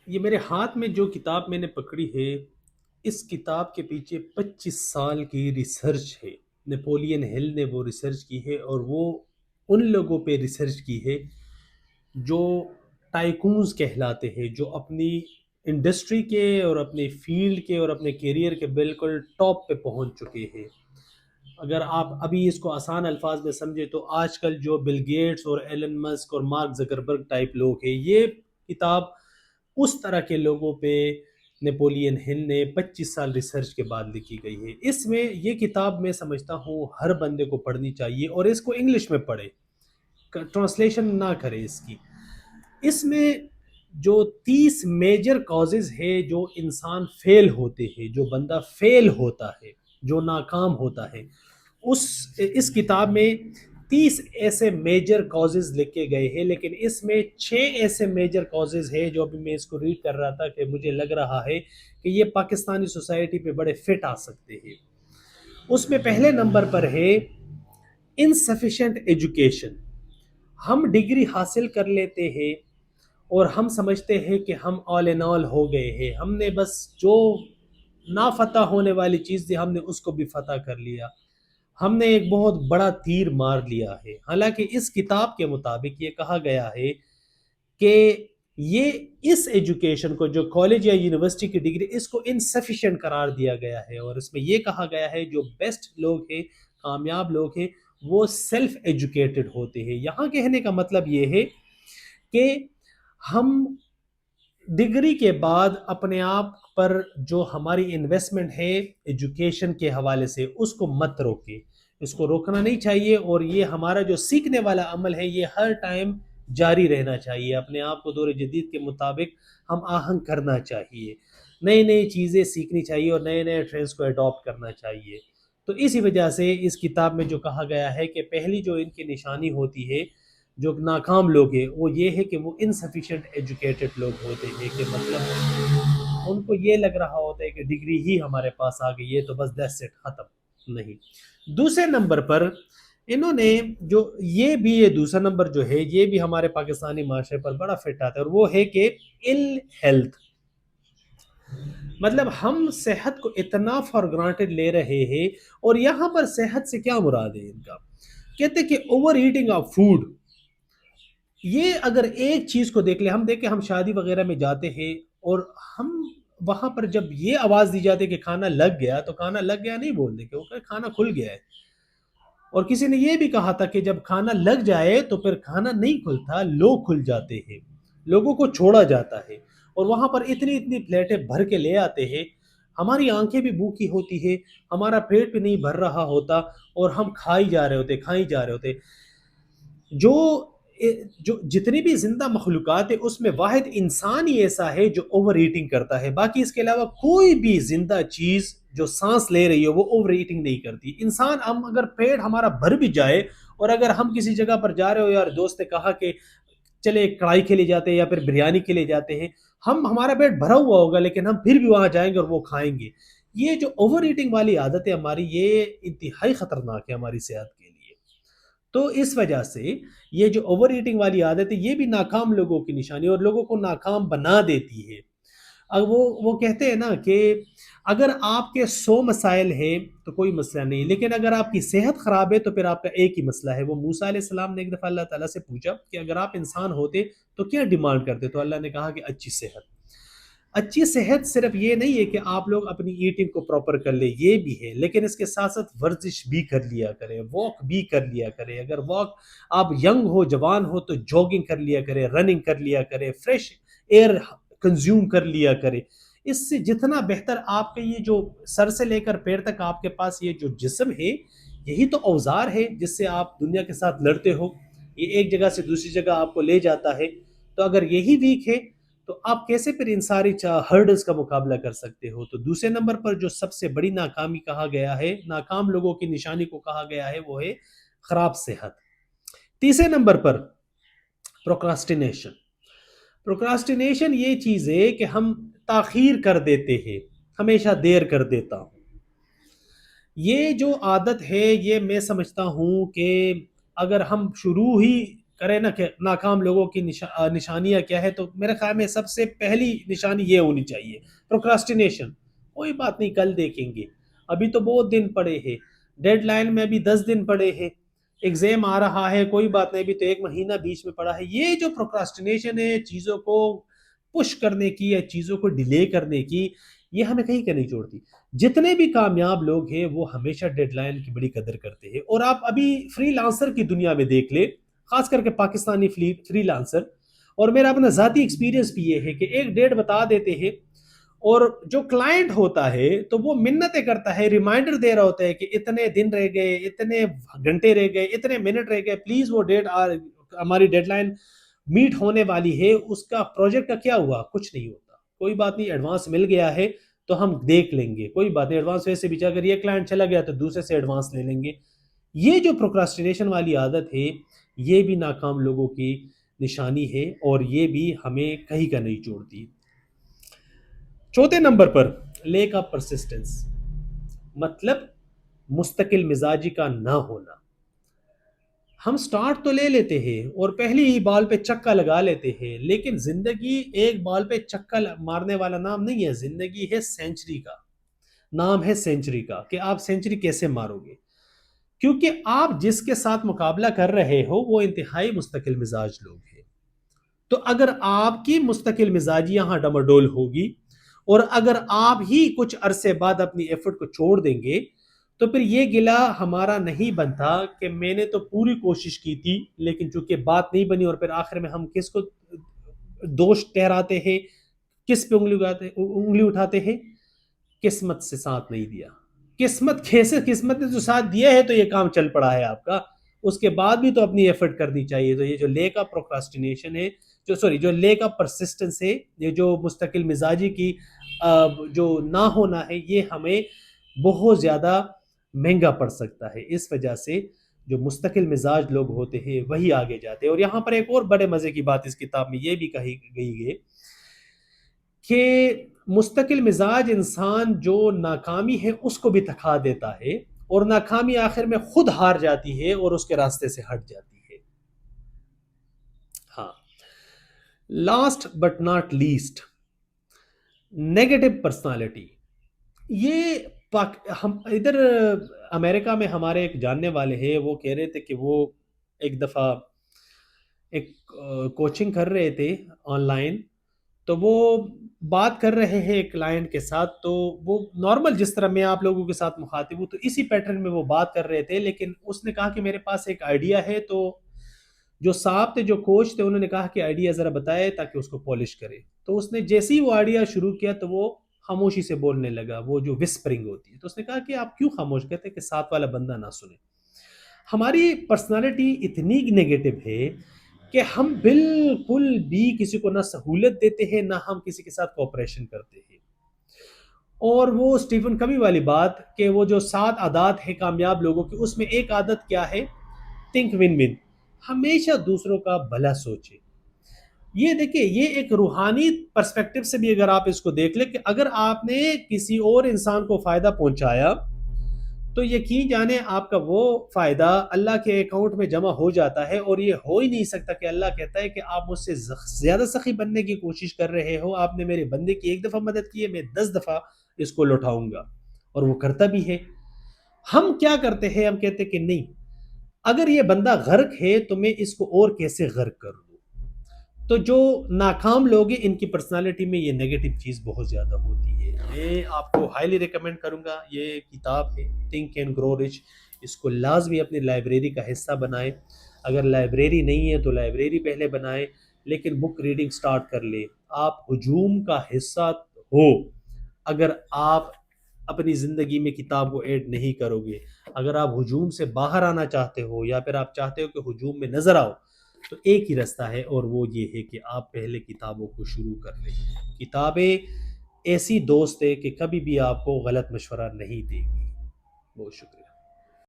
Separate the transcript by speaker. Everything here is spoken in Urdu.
Speaker 1: یہ میرے ہاتھ میں جو کتاب میں نے پکڑی ہے، اس کتاب کے پیچھے 25 سال کی ریسرچ ہے۔ نیپولین ہل نے وہ ریسرچ کی ہے، اور وہ ان لوگوں پہ ریسرچ کی ہے جو ٹائکونز کہلاتے ہیں، جو اپنی انڈسٹری کے اور اپنے فیلڈ کے اور اپنے کیریئر کے بالکل ٹاپ پہ پہنچ چکے ہیں۔ اگر آپ ابھی اس کو آسان الفاظ میں سمجھے تو آج کل جو بل گیٹس اور ایلن مسک اور مارک زکربرگ ٹائپ لوگ ہیں، یہ کتاب اس طرح کے لوگوں پہ نیپولین ہل نے 25 سال ریسرچ کے بعد لکھی گئی ہے۔ اس میں یہ کتاب میں سمجھتا ہوں ہر بندے کو پڑھنی چاہیے، اور اس کو انگلش میں پڑھے، ٹرانسلیشن نہ کرے اس کی۔ اس میں جو 30 میجر کازز ہے جو انسان فیل ہوتے ہیں، جو بندہ فیل ہوتا ہے، جو ناکام ہوتا ہے، اس کتاب میں 30 ایسے میجر کازز لکھے گئے ہیں، لیکن اس میں 6 ایسے میجر کازز ہیں جو ابھی میں اس کو ریڈ کر رہا تھا کہ مجھے لگ رہا ہے کہ یہ پاکستانی سوسائٹی پہ بڑے فٹ آ سکتے ہیں۔ اس میں پہلے نمبر پر ہے انسفیشینٹ ایجوکیشن۔ ہم ڈگری حاصل کر لیتے ہیں اور ہم سمجھتے ہیں کہ ہم آل ان آل ہو گئے ہیں، ہم نے بس جو نا فتح ہونے والی چیز تھی ہم نے اس کو بھی فتح کر لیا، ہم نے ایک بہت بڑا تیر مار لیا ہے۔ حالانکہ اس کتاب کے مطابق یہ کہا گیا ہے کہ یہ اس ایجوکیشن کو، جو کالج یا یونیورسٹی کی ڈگری، اس کو انسفیشینٹ قرار دیا گیا ہے، اور اس میں یہ کہا گیا ہے جو بیسٹ لوگ ہیں، کامیاب لوگ ہیں، وہ سیلف ایجوکیٹڈ ہوتے ہیں۔ یہاں کہنے کا مطلب یہ ہے کہ ہم ڈگری کے بعد اپنے آپ پر جو ہماری انویسٹمنٹ ہے ایجوکیشن کے حوالے سے، اس کو مت روکے، اس کو روکنا نہیں چاہیے، اور یہ ہمارا جو سیکھنے والا عمل ہے یہ ہر ٹائم جاری رہنا چاہیے۔ اپنے آپ کو دور جدید کے مطابق ہم آہنگ کرنا چاہیے، نئی نئی چیزیں سیکھنی چاہیے اور نئے نئے ٹرینڈز کو اڈاپٹ کرنا چاہیے۔ تو اسی وجہ سے اس کتاب میں جو کہا گیا ہے کہ پہلی جو ان کی نشانی ہوتی ہے جو ناکام لوگ ہیں، وہ یہ ہے کہ وہ انسفیشینٹ ایجوکیٹڈ لوگ ہوتے ہیں، کہ مطلب ان کو یہ لگ رہا ہوتا ہے کہ ڈگری ہی ہمارے پاس آ گئی ہے تو بس دیٹس اٹ، ختم نہیں۔ دوسرے نمبر پر انہوں نے جو یہ دوسرا نمبر جو ہے یہ بھی ہمارے پاکستانی معاشرے پر بڑا فٹ آتا ہے، اور وہ ہے کہ ال ہیلتھ۔ مطلب ہم صحت کو اتنا فار گرانٹیڈ لے رہے ہیں، اور یہاں پر صحت سے کیا مراد ہے ان کا؟ کہتے کہ اوور ایٹنگ آف فوڈ۔ یہ اگر ایک چیز کو دیکھ لیں، ہم دیکھیں ہم شادی وغیرہ میں جاتے ہیں، اور ہم وہاں پر جب یہ آواز دی جاتی ہے کہ کھانا لگ گیا، تو کھانا لگ گیا نہیں بول دے کہ وہ کھانا کھل گیا ہے۔ اور کسی نے یہ بھی کہا تھا کہ جب کھانا لگ جائے تو پھر کھانا نہیں کھلتا، لوگ کھل جاتے ہیں، لوگوں کو چھوڑا جاتا ہے، اور وہاں پر اتنی اتنی پلیٹیں بھر کے لے آتے ہیں، ہماری آنکھیں بھی بھوکی ہوتی ہے، ہمارا پیٹ بھی نہیں بھر رہا ہوتا، اور ہم کھائی جا رہے ہوتے۔ جو جو جتنی بھی زندہ مخلوقات ہے اس میں واحد انسان ہی ایسا ہے جو اوور ایٹنگ کرتا ہے، باقی اس کے علاوہ کوئی بھی زندہ چیز جو سانس لے رہی ہے وہ اوور ایٹنگ نہیں کرتی۔ انسان، ہم اگر پیٹ ہمارا بھر بھی جائے، اور اگر ہم کسی جگہ پر جا رہے ہو، یار دوست نے کہا کہ چلے کڑھائی کے لیے جاتے ہیں یا پھر بریانی کے لیے جاتے ہیں، ہمارا پیٹ بھرا ہوا ہوگا لیکن ہم پھر بھی وہاں جائیں گے اور وہ کھائیں گے۔ یہ جو اوور ایٹنگ والی عادت ہے ہماری، یہ انتہائی خطرناک ہے ہماری صحت کے لیے۔ تو اس وجہ سے یہ جو اوور ایٹنگ والی عادت ہے یہ بھی ناکام لوگوں کی نشانی، اور لوگوں کو ناکام بنا دیتی ہے۔ اب وہ کہتے ہیں نا کہ اگر آپ کے 100 مسائل ہیں تو کوئی مسئلہ نہیں، لیکن اگر آپ کی صحت خراب ہے تو پھر آپ کا ایک ہی مسئلہ ہے۔ وہ موسیٰ علیہ السلام نے ایک دفعہ اللہ تعالیٰ سے پوچھا کہ اگر آپ انسان ہوتے تو کیا ڈیمانڈ کرتے؟ تو اللہ نے کہا کہ اچھی صحت۔ اچھی صحت صرف یہ نہیں ہے کہ آپ لوگ اپنی ایٹنگ کو پراپر کر لیں، یہ بھی ہے، لیکن اس کے ساتھ ساتھ ورزش بھی کر لیا کریں، واک بھی کر لیا کریں۔ اگر واک، آپ ینگ ہو، جوان ہو، تو جاگنگ کر لیا کریں، رننگ کر لیا کریں، فریش ایئر کنزیوم کر لیا کریں۔ اس سے جتنا بہتر آپ کے یہ جو سر سے لے کر پیر تک آپ کے پاس یہ جو جسم ہے، یہی تو اوزار ہے جس سے آپ دنیا کے ساتھ لڑتے ہو، یہ ایک جگہ سے دوسری جگہ آپ کو لے جاتا ہے۔ تو اگر یہی ویک ہے تو آپ کیسے پھر ان ساری ہرڈلز کا مقابلہ کر سکتے ہو؟ تو دوسرے نمبر پر جو سب سے بڑی ناکامی کہا گیا ہے، ناکام لوگوں کی نشانی کو کہا گیا ہے، وہ ہے خراب صحت۔ تیسرے نمبر پر پروکراسٹینیشن۔ پروکراسٹینیشن یہ چیز ہے کہ ہم تاخیر کر دیتے ہیں، ہمیشہ دیر کر دیتا ہوں۔ یہ جو عادت ہے، یہ میں سمجھتا ہوں کہ اگر ہم شروع ہی کرے نا کہ ناکام لوگوں کی نشانیاں کیا ہے، تو میرے خیال میں سب سے پہلی نشانی یہ ہونی چاہیے، پروکراسٹینیشن. کوئی بات نہیں، کل دیکھیں گے، ابھی تو بہت دن پڑے ہیں، ڈیڈ لائن میں ابھی 10 دن پڑے ہیں، ایگزام آ رہا ہے، کوئی بات نہیں، ابھی تو 1 مہینہ بیچ میں پڑا ہے. یہ جو پروکراسٹینیشن ہے چیزوں کو پش کرنے کی یا چیزوں کو ڈیلے کرنے کی، یہ ہمیں کہیں کا نہیں چھوڑتی. جتنے بھی کامیاب لوگ ہیں وہ ہمیشہ ڈیڈ لائن کی بڑی قدر کرتے ہیں. اور آپ ابھی فری لانسر کی دنیا میں دیکھ لیں، خاص کر کے پاکستانی فری لانسر، اور میرا اپنا ذاتی ایکسپیرینس بھی یہ ہے کہ ایک ڈیٹ بتا دیتے ہیں، اور جو کلائنٹ ہوتا ہے تو وہ منتیں کرتا ہے، ریمائنڈر دے رہا ہوتا ہے کہ اتنے دن رہ گئے، اتنے گھنٹے رہ گئے، اتنے منٹ رہ گئے، پلیز وہ ڈیٹ ہماری ڈیڈ لائن میٹ ہونے والی ہے. اس کا پروجیکٹ کا کیا ہوا؟ کچھ نہیں ہوتا. کوئی بات نہیں، ایڈوانس مل گیا ہے تو ہم دیکھ لیں گے، کوئی بات نہیں، ایڈوانس ویسے بھی اگر یہ کلائنٹ چلا گیا تو دوسرے سے ایڈوانس لے لیں گے. یہ جو پروکراسٹینیشن والی عادت ہے یہ بھی ناکام لوگوں کی نشانی ہے، اور یہ بھی ہمیں کہیں کا نہیں چھوڑتی. چوتھے number per lack of persistence, مطلب مستقل مزاجی کا نہ ہونا. ہم سٹارٹ تو لے لیتے ہیں اور پہلی ہی بال پہ چکا لگا لیتے ہیں، لیکن زندگی ایک بال پہ چکا مارنے والا نام نہیں ہے، زندگی ہے سینچری کا نام، ہے سینچری کا، کہ آپ سینچری کیسے مارو گے. کیونکہ آپ جس کے ساتھ مقابلہ کر رہے ہو وہ انتہائی مستقل مزاج لوگ ہیں. تو اگر آپ کی مستقل مزاجی یہاں ڈماڈول ہوگی، اور اگر آپ ہی کچھ عرصے بعد اپنی ایفرٹ کو چھوڑ دیں گے، تو پھر یہ گلہ ہمارا نہیں بنتا کہ میں نے تو پوری کوشش کی تھی لیکن چونکہ بات نہیں بنی، اور پھر آخر میں ہم کس کو دوش ٹہراتے ہیں، کس پہ انگلی اٹھاتے ہیں؟ قسمت سے ساتھ نہیں دیا. قسمت نے جو ساتھ دیا ہے تو یہ کام چل پڑا ہے آپ کا، اس کے بعد بھی تو اپنی ایفرٹ کرنی چاہیے. تو یہ جو لیک آف پروکراسٹینیشن ہے، جو لیک آف پرسسٹنس ہے، یہ جو مستقل مزاجی کی جو نہ ہونا ہے، یہ ہمیں بہت زیادہ مہنگا پڑ سکتا ہے. اس وجہ سے جو مستقل مزاج لوگ ہوتے ہیں وہی آگے جاتے ہیں. اور یہاں پر ایک اور بڑے مزے کی بات اس کتاب میں یہ بھی کہی گئی ہے کہ مستقل مزاج انسان جو ناکامی ہے اس کو بھی تھکا دیتا ہے، اور ناکامی آخر میں خود ہار جاتی ہے اور اس کے راستے سے ہٹ جاتی ہے. ہاں، last but not least, negative personality. یہ ہم ادھر امریکہ میں ہمارے ایک جاننے والے ہیں، وہ کہہ رہے تھے کہ وہ ایک دفعہ ایک کوچنگ کر رہے تھے آن لائن، تو وہ بات کر رہے ہیں ایک کلائنٹ کے ساتھ، تو وہ نارمل جس طرح میں آپ لوگوں کے ساتھ مخاطب ہوں تو اسی پیٹرن میں وہ بات کر رہے تھے. لیکن اس نے کہا کہ میرے پاس ایک آئیڈیا ہے. تو جو صاحب تھے، جو کوچ تھے، انہوں نے کہا کہ آئیڈیا ذرا بتائے تاکہ اس کو پالش کرے. تو اس نے جیسے ہی وہ آئیڈیا شروع کیا تو وہ خاموشی سے بولنے لگا، وہ جو وسپرنگ ہوتی ہے. تو اس نے کہا کہ آپ کیوں خاموش کہتے ہیں کہ ساتھ والا بندہ نہ سنے. ہماری پرسنالٹی اتنی نگیٹو ہے کہ ہم بالکل بھی کسی کو نہ سہولت دیتے ہیں، نہ ہم کسی کے ساتھ کوپریشن کرتے ہیں. اور وہ سٹیفن کمی والی بات کہ وہ جو 7 عادات ہے کامیاب لوگوں کی، اس میں ایک عادت کیا ہے؟ تھنک ون ون، ہمیشہ دوسروں کا بھلا سوچے. یہ دیکھیں، یہ ایک روحانی پرسپیکٹو سے بھی اگر آپ اس کو دیکھ لیں کہ اگر آپ نے کسی اور انسان کو فائدہ پہنچایا تو یقین جانے آپ کا وہ فائدہ اللہ کے اکاؤنٹ میں جمع ہو جاتا ہے. اور یہ ہو ہی نہیں سکتا کہ اللہ کہتا ہے کہ آپ مجھ سے زیادہ سخی بننے کی کوشش کر رہے ہو، آپ نے میرے بندے کی 1 دفعہ مدد کی ہے، میں 10 دفعہ اس کو لوٹاؤں گا. اور وہ کرتا بھی ہے. ہم کیا کرتے ہیں؟ ہم کہتے ہیں کہ نہیں، اگر یہ بندہ غرق ہے تو میں اس کو اور کیسے غرق کر دوں. تو جو ناکام لوگ ہیں ان کی پرسنالٹی میں یہ نیگیٹو چیز بہت زیادہ ہوتی ہے. میں آپ کو ہائیلی ریکمینڈ کروں گا، یہ کتاب ہے تھنک اینڈ گرو رچ، اس کو لازمی اپنی لائبریری کا حصہ بنائیں. اگر لائبریری نہیں ہے تو لائبریری پہلے بنائیں، لیکن بک ریڈنگ سٹارٹ کر لیں. آپ ہجوم کا حصہ ہو اگر آپ اپنی زندگی میں کتاب کو ایڈ نہیں کرو گے. اگر آپ ہجوم سے باہر آنا چاہتے ہو یا پھر آپ چاہتے ہو کہ ہجوم میں نظر آؤ، تو ایک ہی راستہ ہے، اور وہ یہ ہے کہ آپ پہلے کتابوں کو شروع کر لیں. کتابیں ایسی دوست ہے کہ کبھی بھی آپ کو غلط مشورہ نہیں دے گی. بہت شکریہ.